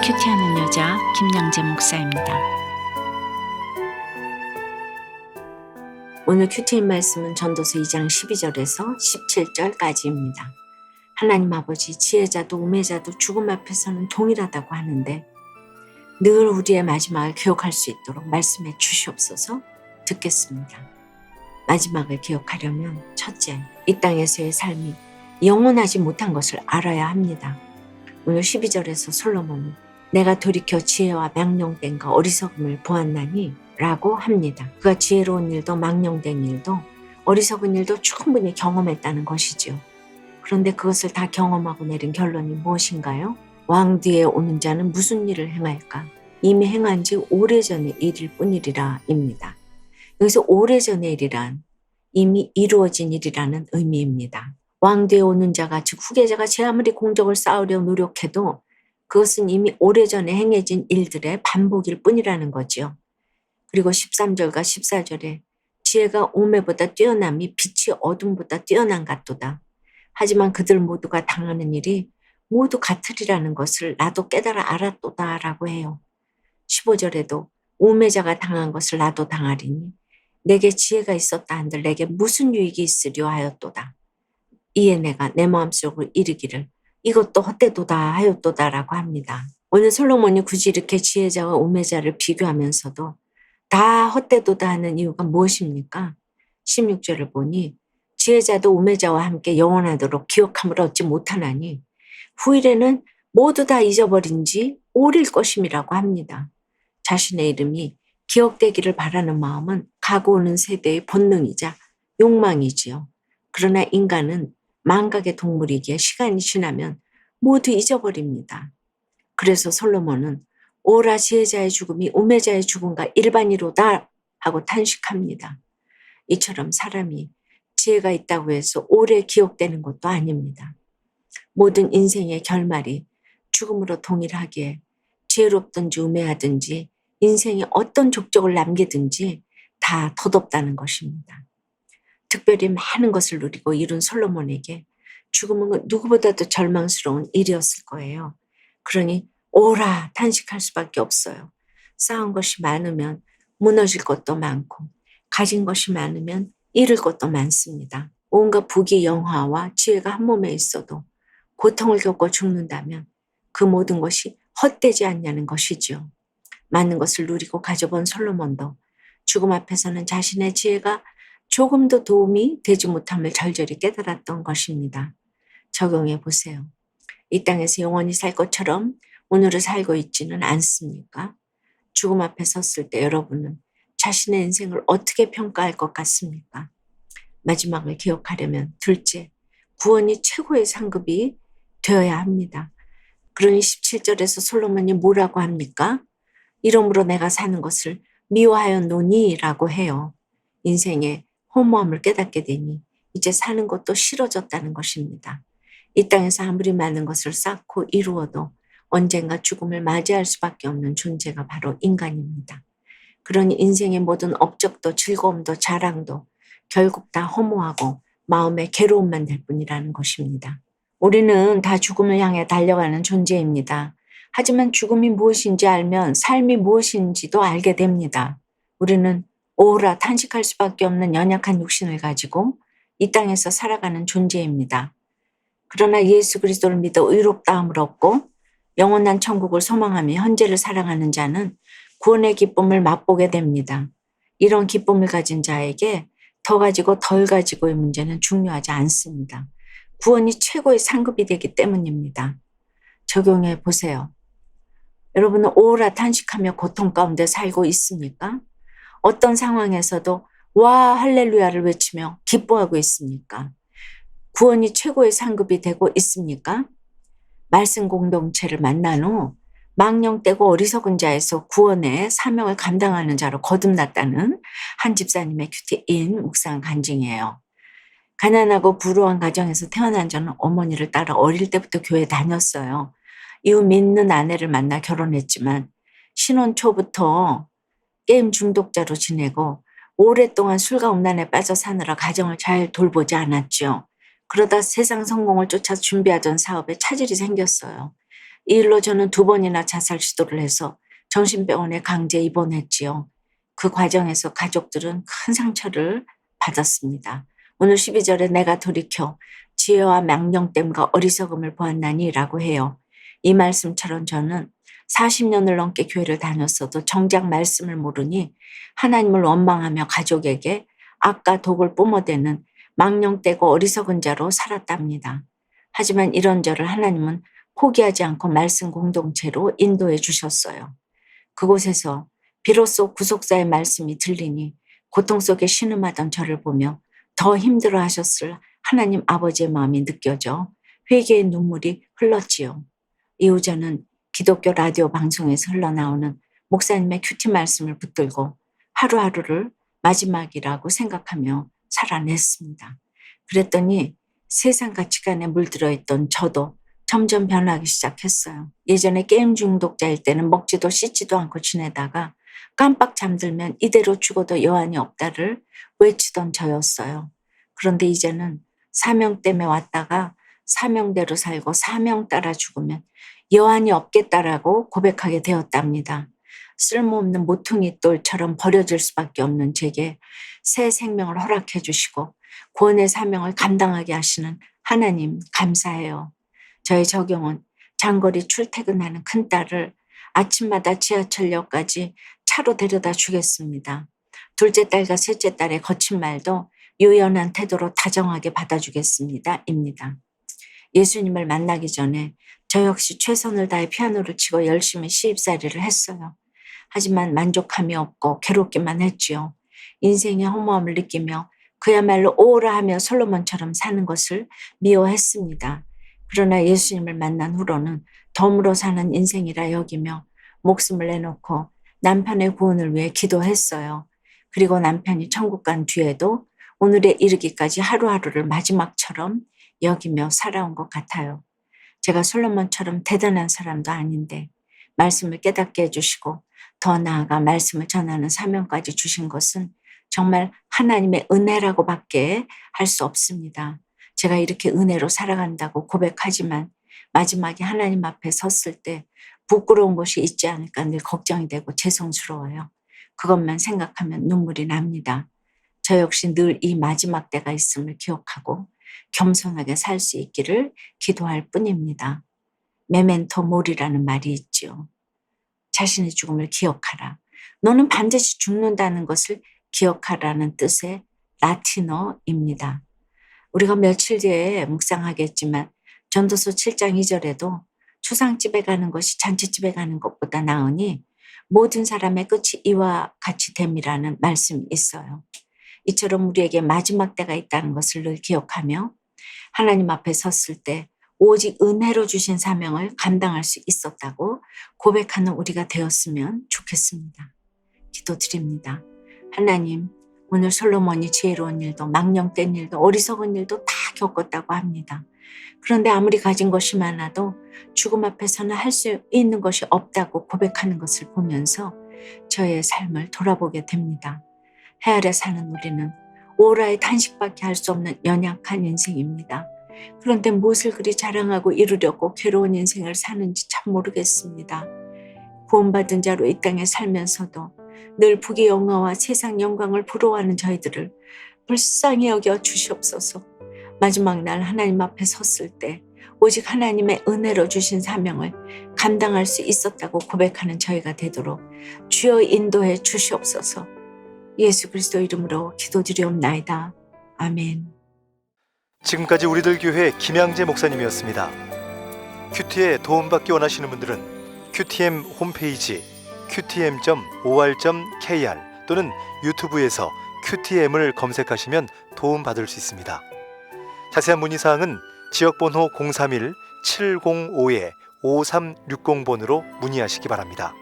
큐티하는 여자 김양재 목사입니다. 오늘 큐티인 말씀은 전도서 2장 12절에서 17절까지입니다. 하나님 아버지, 지혜자도 우매자도 죽음 앞에서는 동일하다고 하는데 늘 우리의 마지막을 기억할 수 있도록 말씀해 주시옵소서. 듣겠습니다. 마지막을 기억하려면 첫째, 이 땅에서의 삶이 영원하지 못한 것을 알아야 합니다. 오늘 12절에서 솔로몬은 내가 돌이켜 지혜와 망령됨과 어리석음을 보았나니 라고 합니다. 그가 지혜로운 일도 망령된 일도 어리석은 일도 충분히 경험했다는 것이지요. 그런데 그것을 다 경험하고 내린 결론이 무엇인가요? 왕 뒤에 오는 자는 무슨 일을 행할까? 이미 행한 지 오래전의 일일 뿐이리라 입니다. 여기서 오래전의 일이란 이미 이루어진 일이라는 의미입니다. 왕 뒤에 오는 자가 즉 후계자가 제 아무리 공적을 쌓으려 노력해도 그것은 이미 오래전에 행해진 일들의 반복일 뿐이라는 거지요. 그리고 13절과 14절에 지혜가 오매보다 뛰어남이 빛이 어둠보다 뛰어난 같도다. 하지만 그들 모두가 당하는 일이 모두 같으리라는 것을 나도 깨달아 알았도다 라고 해요. 15절에도 오매자가 당한 것을 나도 당하리니 내게 지혜가 있었다 한들 내게 무슨 유익이 있으려 하였도다. 이에 내가 내 마음속으로 이르기를 이것도 헛되도다 하였도다 라고 합니다. 오늘 솔로몬이 굳이 이렇게 지혜자와 오매자를 비교하면서도 다 헛되도다 하는 이유가 무엇입니까? 16절을 보니 지혜자도 우매자와 함께 영원하도록 기억함을 얻지 못하나니 후일에는 모두 다 잊어버린 지 오릴 것임이라고 합니다. 자신의 이름이 기억되기를 바라는 마음은 가고 오는 세대의 본능이자 욕망이지요. 그러나 인간은 망각의 동물이기에 시간이 지나면 모두 잊어버립니다. 그래서 솔로몬은 오라 지혜자의 죽음이 우매자의 죽음과 일반이로다 하고 탄식합니다. 이처럼 사람이 지혜가 있다고 해서 오래 기억되는 것도 아닙니다. 모든 인생의 결말이 죽음으로 동일하기에 지혜롭든지 우매하든지 인생에 어떤 족적을 남기든지 다 덧없다는 것입니다. 특별히 많은 것을 누리고 이룬 솔로몬에게 죽음은 누구보다도 절망스러운 일이었을 거예요. 그러니 오라 탄식할 수밖에 없어요. 쌓은 것이 많으면 무너질 것도 많고 가진 것이 많으면 잃을 것도 많습니다. 온갖 부귀 영화와 지혜가 한 몸에 있어도 고통을 겪고 죽는다면 그 모든 것이 헛되지 않냐는 것이죠. 많은 것을 누리고 가져본 솔로몬도 죽음 앞에서는 자신의 지혜가 조금도 도움이 되지 못함을 절절히 깨달았던 것입니다. 적용해 보세요. 이 땅에서 영원히 살 것처럼 오늘을 살고 있지는 않습니까? 죽음 앞에 섰을 때 여러분은 자신의 인생을 어떻게 평가할 것 같습니까? 마지막을 기억하려면 둘째, 구원이 최고의 상급이 되어야 합니다. 그러니 17절에서 솔로몬이 뭐라고 합니까? 이러므로 내가 사는 것을 미워하였노니 라고 해요. 인생의 허무함을 깨닫게 되니 이제 사는 것도 싫어졌다는 것입니다. 이 땅에서 아무리 많은 것을 쌓고 이루어도 언젠가 죽음을 맞이할 수밖에 없는 존재가 바로 인간입니다. 그러니 인생의 모든 업적도 즐거움도 자랑도 결국 다 허무하고 마음의 괴로움만 될 뿐이라는 것입니다. 우리는 다 죽음을 향해 달려가는 존재입니다. 하지만 죽음이 무엇인지 알면 삶이 무엇인지도 알게 됩니다. 우리는 오라 탄식할 수밖에 없는 연약한 육신을 가지고 이 땅에서 살아가는 존재입니다. 그러나 예수 그리스도를 믿어 의롭다함을 얻고 영원한 천국을 소망하며 현재를 살아가는 자는 구원의 기쁨을 맛보게 됩니다. 이런 기쁨을 가진 자에게 더 가지고 덜 가지고의 문제는 중요하지 않습니다. 구원이 최고의 상급이 되기 때문입니다. 적용해 보세요. 여러분은 오라 탄식하며 고통 가운데 살고 있습니까? 어떤 상황에서도 와 할렐루야를 외치며 기뻐하고 있습니까? 구원이 최고의 상급이 되고 있습니까? 말씀 공동체를 만난 후 망령되고 어리석은 자에서 구원의 사명을 감당하는 자로 거듭났다는 한 집사님의 큐티인 묵상 간증이에요. 가난하고 불우한 가정에서 태어난 저는 어머니를 따라 어릴 때부터 교회 다녔어요. 이후 믿는 아내를 만나 결혼했지만 신혼 초부터 게임 중독자로 지내고 오랫동안 술과 음란에 빠져 사느라 가정을 잘 돌보지 않았죠. 그러다 세상 성공을 쫓아 준비하던 사업에 차질이 생겼어요. 이 일로 저는 2번이나 자살 시도를 해서 정신병원에 강제 입원했지요. 그 과정에서 가족들은 큰 상처를 받았습니다. 오늘 12절에 내가 돌이켜 지혜와 망령됨과 어리석음을 보았나니 라고 해요. 이 말씀처럼 저는 40년을 넘게 교회를 다녔어도 정작 말씀을 모르니 하나님을 원망하며 가족에게 악과 독을 뿜어대는 망령되고 어리석은 자로 살았답니다. 하지만 이런 저를 하나님은 포기하지 않고 말씀 공동체로 인도해 주셨어요. 그곳에서 비로소 구속사의 말씀이 들리니 고통 속에 신음하던 저를 보며 더 힘들어 하셨을 하나님 아버지의 마음이 느껴져 회개의 눈물이 흘렀지요. 이후 저는 기독교 라디오 방송에서 흘러나오는 목사님의 큐티 말씀을 붙들고 하루하루를 마지막이라고 생각하며 살아냈습니다. 그랬더니 세상 가치관에 물들어 있던 저도 점점 변하기 시작했어요. 예전에 게임 중독자일 때는 먹지도 씻지도 않고 지내다가 깜빡 잠들면 이대로 죽어도 여한이 없다를 외치던 저였어요. 그런데 이제는 사명 때문에 왔다가 사명대로 살고 사명 따라 죽으면 여한이 없겠다라고 고백하게 되었답니다. 쓸모없는 모퉁이 돌처럼 버려질 수밖에 없는 제게 새 생명을 허락해 주시고 구원의 사명을 감당하게 하시는 하나님 감사해요. 저의 적용은 장거리 출퇴근하는 큰딸을 아침마다 지하철역까지 차로 데려다 주겠습니다. 둘째 딸과 셋째 딸의 거친 말도 유연한 태도로 다정하게 받아주겠습니다. 입니다. 예수님을 만나기 전에 저 역시 최선을 다해 피아노를 치고 열심히 시집살이를 했어요. 하지만 만족함이 없고 괴롭기만 했지요. 인생의 허무함을 느끼며 그야말로 오라 하며 솔로몬처럼 사는 것을 미워했습니다. 그러나 예수님을 만난 후로는 덤으로 사는 인생이라 여기며 목숨을 내놓고 남편의 구원을 위해 기도했어요. 그리고 남편이 천국 간 뒤에도 오늘에 이르기까지 하루하루를 마지막처럼 여기며 살아온 것 같아요. 제가 솔로몬처럼 대단한 사람도 아닌데 말씀을 깨닫게 해주시고 더 나아가 말씀을 전하는 사명까지 주신 것은 정말 하나님의 은혜라고밖에 할 수 없습니다. 제가 이렇게 은혜로 살아간다고 고백하지만 마지막에 하나님 앞에 섰을 때 부끄러운 것이 있지 않을까 늘 걱정이 되고 죄송스러워요. 그것만 생각하면 눈물이 납니다. 저 역시 늘 이 마지막 때가 있음을 기억하고 겸손하게 살 수 있기를 기도할 뿐입니다. 메멘토 모리라는 말이 있지요. 자신의 죽음을 기억하라. 너는 반드시 죽는다는 것을 기억하라는 뜻의 라틴어입니다. 우리가 며칠 뒤에 묵상하겠지만 전도서 7장 2절에도 추상집에 가는 것이 잔치집에 가는 것보다 나으니 모든 사람의 끝이 이와 같이 됨이라는 말씀이 있어요. 이처럼 우리에게 마지막 때가 있다는 것을 늘 기억하며 하나님 앞에 섰을 때 오직 은혜로 주신 사명을 감당할 수 있었다고 고백하는 우리가 되었으면 좋겠습니다. 기도드립니다. 하나님, 오늘 솔로몬이 지혜로운 일도 망령된 일도 어리석은 일도 다 겪었다고 합니다. 그런데 아무리 가진 것이 많아도 죽음 앞에서는 할 수 있는 것이 없다고 고백하는 것을 보면서 저의 삶을 돌아보게 됩니다. 해 아래 사는 우리는 오라의 탄식밖에 할 수 없는 연약한 인생입니다. 그런데 무엇을 그리 자랑하고 이루려고 괴로운 인생을 사는지 참 모르겠습니다. 구원받은 자로 이 땅에 살면서도 늘 부귀 영화와 세상 영광을 부러워하는 저희들을 불쌍히 여겨 주시옵소서. 마지막 날 하나님 앞에 섰을 때 오직 하나님의 은혜로 주신 사명을 감당할 수 있었다고 고백하는 저희가 되도록 주여 인도해 주시옵소서. 예수 그리스도 이름으로 기도드리옵나이다. 아멘. 지금까지 우리들 교회 김양재 목사님이었습니다. 큐티에 도움받기 원하시는 분들은 QTM 홈페이지 qtm.or.kr 또는 유튜브에서 QTM을 검색하시면 도움받을 수 있습니다. 자세한 문의사항은 지역번호 031-705-5360번으로 문의하시기 바랍니다.